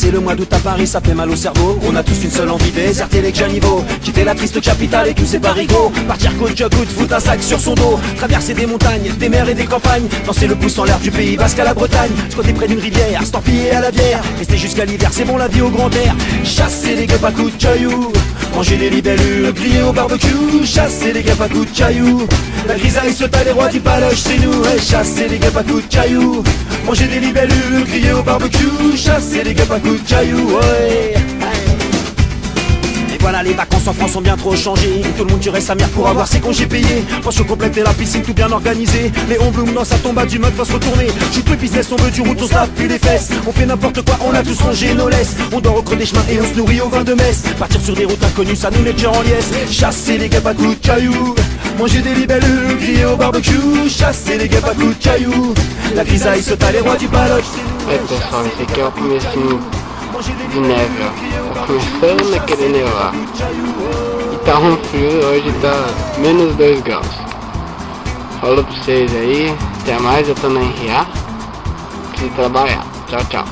C'est le mois d'août à Paris, ça fait mal au cerveau. On a tous une seule envie, déserter les Caniveaux, quitter la triste capitale et tous ses parigots, partir côte à côte, foutre un sac sur son dos, traverser des montagnes, des mers et des campagnes, danser le pouce en l'air du Pays Basque à la Bretagne, squatter près d'une rivière, s'estampiller à la bière, rester jusqu'à l'hiver, c'est bon la vie au grand air. Chasser les guêpes à coups de cailloux, manger des libellules, griller au barbecue. Chasser les guêpes à coups de cailloux, la grisaille se taille, les rois du paloche, c'est nous. Ouais, chasser les guêpes à coups de cailloux, manger des libellules, griller au barbecue. Chasser les guêpes à coups de cailloux, ouais. Et voilà, les vacances en France ont bien trop changé. Tout le monde tuerait sa mère pour avoir ses congés payés. Pension complète et la piscine tout bien organisé. Léon Blum dans sa tombe du mode va se retourner. Shoot le business, on veut du route, on se lave plus les fesses. On fait n'importe quoi, on a tous rangé nos laisses. On dort au creux des chemins et on se nourrit au vin de messe. Partir sur des routes inconnues, ça nous met déjà en liesse. Chasser les guêpes à coups de cailloux, manger des libellules, griller au barbecue. Chasser les guêpes à coups de cailloux, la grisaille se taille, les rois du paloche. Aí pessoal, esse aqui é o comecinho de neve, ó. Tá começando a querer nevar. E tá um frio, hoje tá menos 2 graus. Falou pra vocês aí, até mais, eu tô na RA. Preciso trabalhar. Tchau, tchau.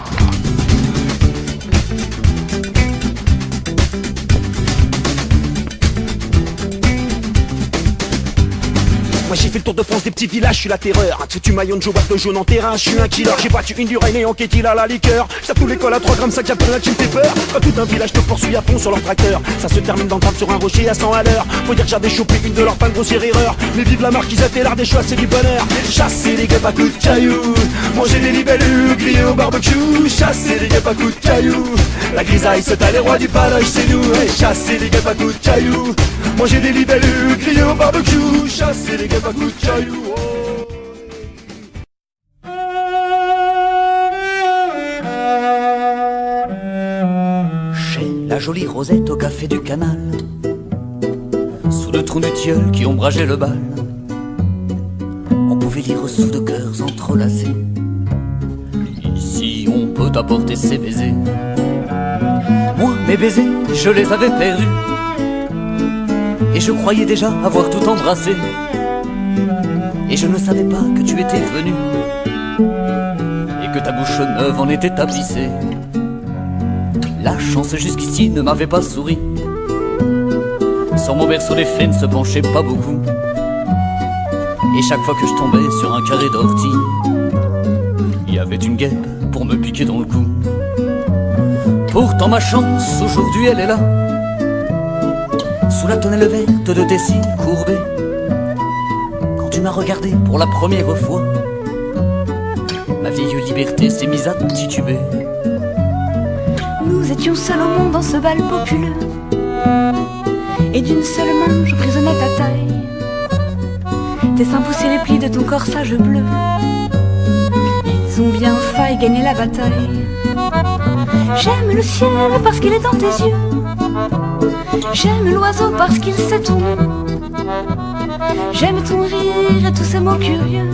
Moi j'ai fait le tour de France des petits villages, je suis la terreur. Un foutu maillon de joue, boîte de jaune en terrain, je suis un killer. J'ai battu une du Rhin et en kétil à la liqueur. J'tape tous les cols à 3 grammes, ça capte là qui me fait peur. Quand tout un village te poursuit à fond sur leur tracteur, ça se termine dans le drame sur un rocher à 100 à l'heure. Faut dire que j'avais chopé une de leurs pas de grossière erreur. Mais vive la marquise à l'art des choix, c'est du bonheur. Chasser les guêpes à coups de cailloux, manger des libellules, griller au barbecue. Chasser les guêpes à coups de cailloux, la grisaille se taille, les rois du paloche, c'est nous. Et chasser les guêpes à coups de cailloux, manger des libellules, griller au barbecue. Chasser les guêpes à coups de cailloux. Chez la jolie Rosette au café du canal, sous le tronc du tilleul qui ombrageait le bal, on pouvait lire sous de cœurs entrelacés: ici on peut apporter ses baisers. Moi mes baisers je les avais perdus, et je croyais déjà avoir tout embrassé. Et je ne savais pas que tu étais venu, et que ta bouche neuve en était tapissée. La chance jusqu'ici ne m'avait pas souri, sur mon berceau les fées ne se penchaient pas beaucoup. Et chaque fois que je tombais sur un carré d'ortie, il y avait une guêpe pour me piquer dans le cou. Pourtant ma chance aujourd'hui elle est là, sous la tonnelle verte de tes cils courbés. Tu m'as regardé pour la première fois, ma vieille liberté s'est mise à tituber. Nous étions seuls au monde dans ce bal populeux, et d'une seule main je prisonnais ta taille. Tes seins poussaient les plis de ton corsage bleu, ils ont bien failli gagner la bataille. J'aime le ciel parce qu'il est dans tes yeux, j'aime l'oiseau parce qu'il sait ton nom. J'aime ton rire et tous ces mots curieux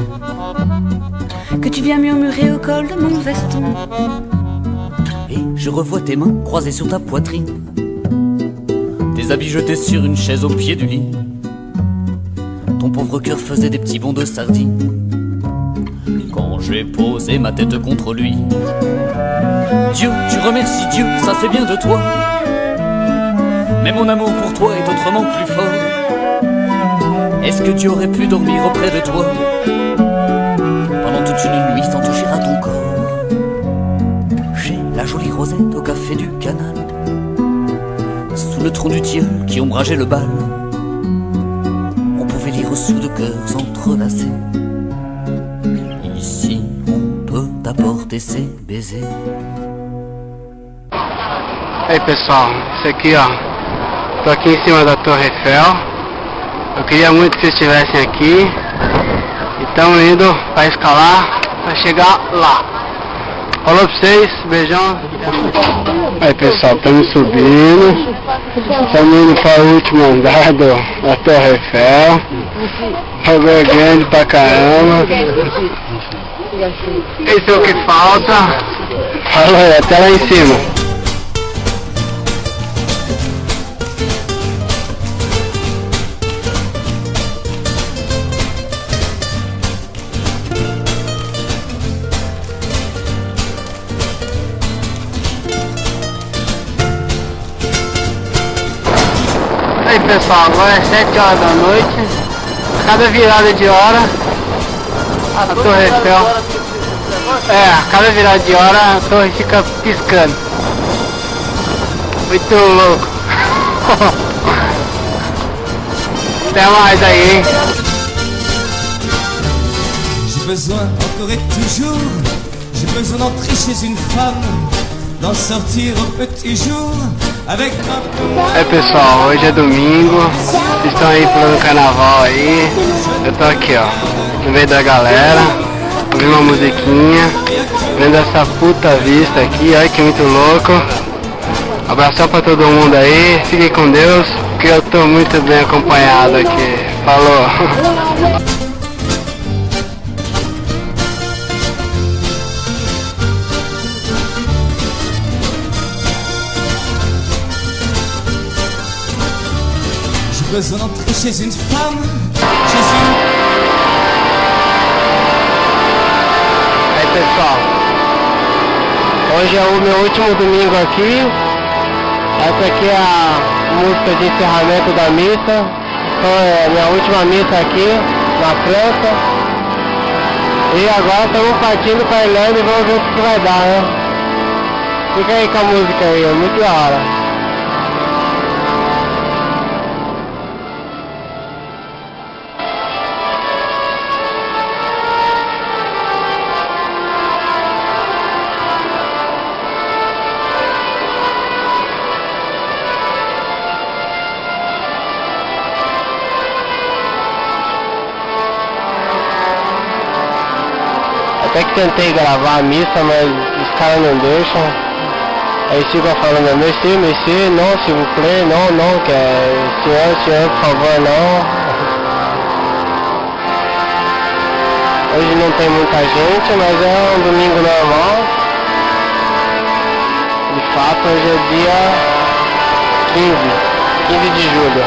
que tu viens murmurer au col de mon veston. Et je revois tes mains croisées sur ta poitrine, tes habits jetés sur une chaise au pied du lit. Ton pauvre cœur faisait des petits bonds de sardine quand j'ai posé ma tête contre lui. Dieu, tu remercies Dieu, ça c'est bien de toi, mais mon amour pour toi est autrement plus fort. Est-ce que tu aurais pu dormir auprès de toi pendant toute une nuit sans toucher à ton corps? Chez la jolie Rosette au café du canal, sous le tronc du tilleul qui ombrageait le bal, on pouvait lire sous de cœurs entrelacés: ici on peut apporter ses baisers. Aí pessoal, isso aqui ó, tô aqui em cima da Torre Eiffel. Eu queria muito que vocês estivessem aqui, e estamos indo para escalar, para chegar lá. Falou pra vocês, beijão. Aí pessoal, estamos subindo, estamos indo para o último andar da Torre Eiffel. O lugar é grande pra caramba. Esse é o que falta. Falou aí, até lá em cima. pessoal, agora é 7 horas da noite. Cada virada de hora a Torre Eiffel. Cada virada de hora a torre fica piscando. Muito louco. Até mais aí, hein? J'ai besoin encore et toujours, j'ai besoin d'entrer chez une femme, d'en sortir au petit jour avec un peu. Pessoal, hoje é domingo, vocês estão aí pulando carnaval aí, eu tô aqui ó, no meio da galera, ouvindo uma musiquinha, vendo essa puta vista aqui, olha que muito louco. Abração pra todo mundo aí, fiquem com Deus, que eu tô muito bem acompanhado aqui, falou! J'ai besoin d'entrer chez une femme, chez une... Aí pessoal, hoje é o meu último domingo aqui, essa aqui é a música de encerramento da missa, então é a minha última missa aqui na França, e agora estamos partindo para a Irlanda e vamos ver o que vai dar, né? Fica aí com a música aí, é muito da hora. Até que tentei gravar a missa, mas os caras não deixam. Aí ficam falando, monsieur, monsieur, non, s'il vous plaît, non, non, que senhor, por favor, não. Hoje não tem muita gente, mas é um domingo normal. De fato, hoje é dia 15 de julho.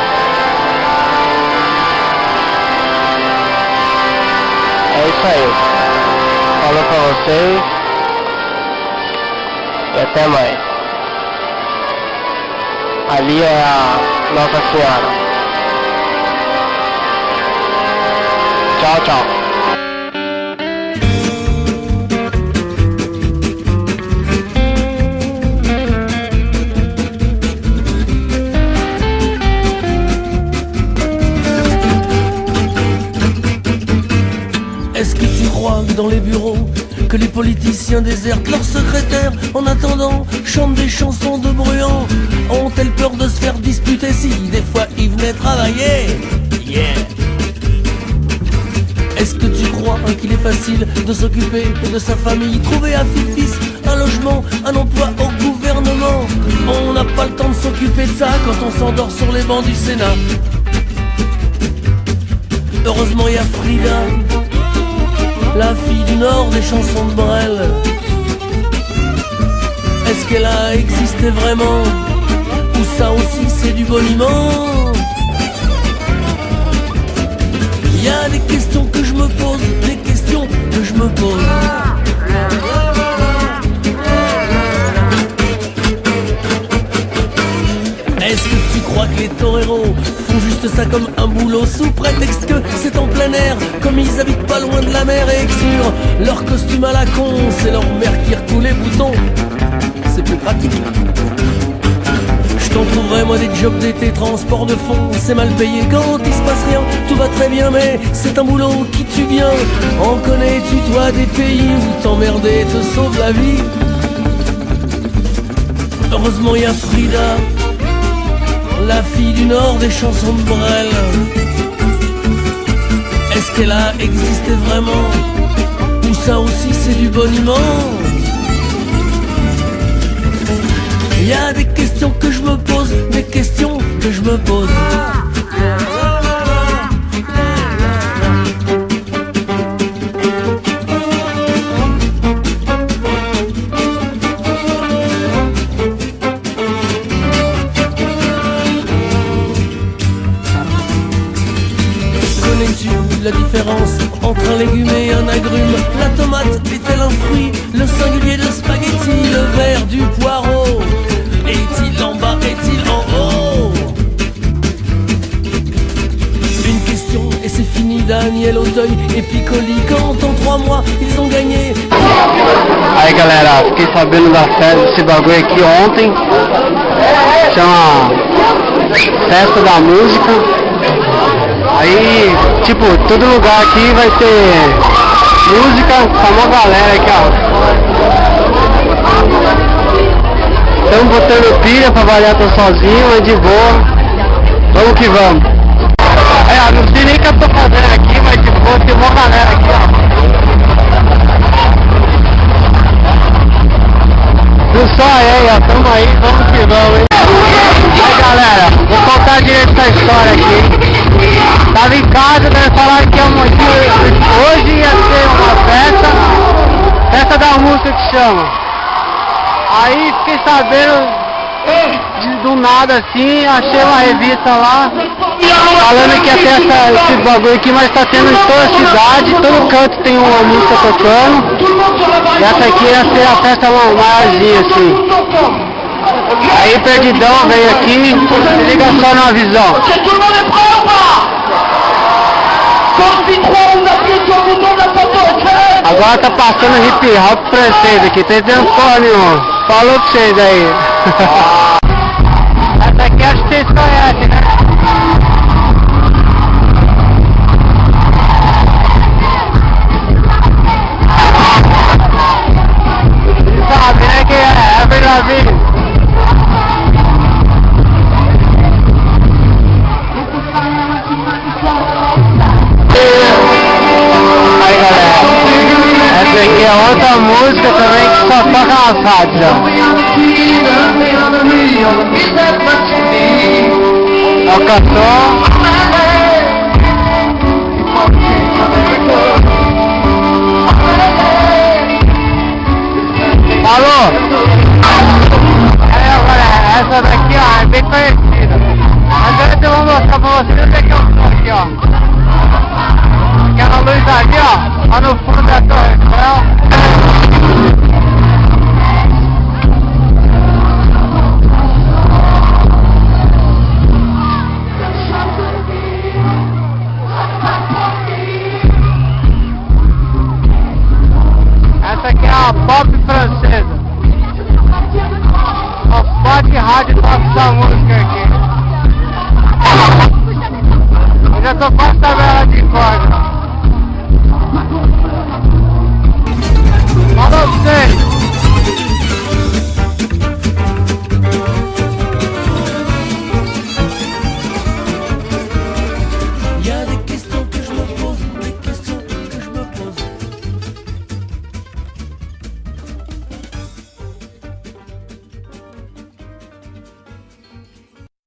É isso aí. Falou pra vocês e até mais. Ali é a Nossa Senhora. Tchau, tchau. Est-ce que tu crois que dans les bureaux, que les politiciens désertent leurs secrétaires en attendant, chantent des chansons de bruyants? Ont-elles peur de se faire disputer si des fois ils venaient travailler? Yeah. Est-ce que tu crois qu'il est facile de s'occuper de sa famille, trouver à fils un logement, un emploi au gouvernement? On n'a pas le temps de s'occuper de ça quand on s'endort sur les bancs du Sénat. Heureusement il y a Frida, la fille du Nord des chansons de Brel. Est-ce qu'elle a existé vraiment? Ou ça aussi c'est du boniment? Il y a des questions que je me pose, des questions que je me pose. Est-ce que tu crois que les toreros font juste ça comme un boulot sous prétexte que c'est en plein air, comme ils habitent pas loin de la mer et que sur leur costume à la con, c'est leur mère qui recoule les boutons? C'est plus pratique. Je t'en trouverai moi des jobs d'été, transport de fond, c'est mal payé quand il se passe rien, tout va très bien mais c'est un boulot qui tue bien. En connais-tu toi des pays où t'emmerder te sauve la vie? Heureusement il y a Frida, la fille du Nord des chansons de Brel. Est-ce qu'elle a existé vraiment? Ou ça aussi c'est du boniment? Il y a des questions que je me pose, des questions que je me pose. Connais-tu la différence entre un légume et un agrume? La tomate est-elle un fruit? Le singulier de spaghetti, le vert du poireau, est-il en bas, est-il en haut? Daniel Auteuil et Piccoli. Quand en 3 mois ils ont gagné. Aí galera, fiquei sabendo desse bagulho aqui ontem. Chama Festa da Música. Aí, tipo, todo lugar aqui vai ter música com uma galera aqui, ó. Estamos botando pilha pra variar, tô sozinho, mas de boa. Vamos que vamos. É, não sei nem o que eu tô fazendo aqui, mas de boa, tem uma galera aqui, ó. Não só aí, ó, tamo aí, vamos que vamos, hein. Aí galera, vou contar direito essa história aqui. Tava em casa, né, falaram que hoje ia ser uma festa da música que chama. Aí fiquei sabendo do nada assim, achei uma revista lá, falando que ia ter esse bagulho aqui, mas tá tendo em toda a cidade, todo canto tem uma música tocando. E essa aqui ia ser a festa maiorzinha assim. Aí Perdidão veio aqui, se liga só na visão. Agora tá passando hip hop francês aqui, tá entendendo porra nenhuma. Falou pra vocês aí. Essa aqui acho que vocês conhecem, né? Sabe, né, que é verdadeiro. Aí galera, essa aqui é outra música também que só toca nas rádios, ó. Toca só. Alô? Aí agora, essa daqui ó, é bem conhecida. Agora eu vou mostrar pra vocês onde é que eu tô aqui, ó. Aquela luz ali, ó, lá no fundo da Torre Eiffel. Essa aqui é a pop francesa. Só pode rádio toca essa música aqui. Eu já tô quase tabela de corda. Falou pra vocês!